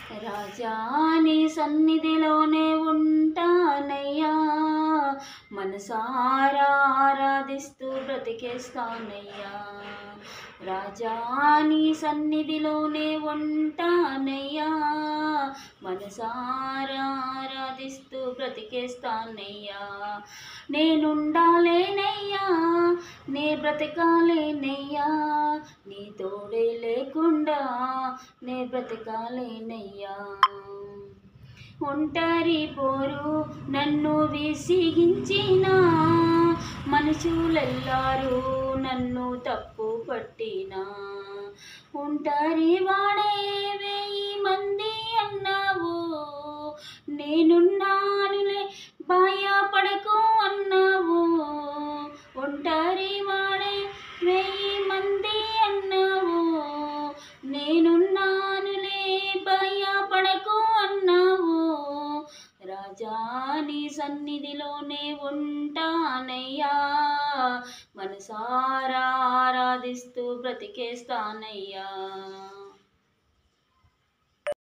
రాజా నీ సన్నిధిలోనే ఉంటానయ్యా, మనసారా ఆరాధిస్తూ బ్రతికేస్తానయ్యా. రాజా నీ సన్నిధిలోనే ఉంటానయ్యా, మనసారా ఆరాధిస్తూ బ్రతికేస్తానయ్యా. నేనుండాలేనయ్యా, నే బ్రతకాలేనయ్యా, నీ తోడే లేకుండా నే బ్రతకాలేనయ్యా. ఒంటరి పోరు నన్ను విసిగించిన మనుషులెల్లారు నన్ను తప్పు పట్టినా, ఒంటరి వాడే 1000 మంది అన్నావు, నేనున్నానులే భయపడకు అన్నావు. ఒంటరి వాడే 1000 మంది అన్నావు, నేనున్నానులే భయపడకు అన్నావు. రాజా నీ సన్నిధిలోనే ఉంటానయ్యా, మనసారా ఆరాధిస్తూ బ్రతికేస్తానయ్యా.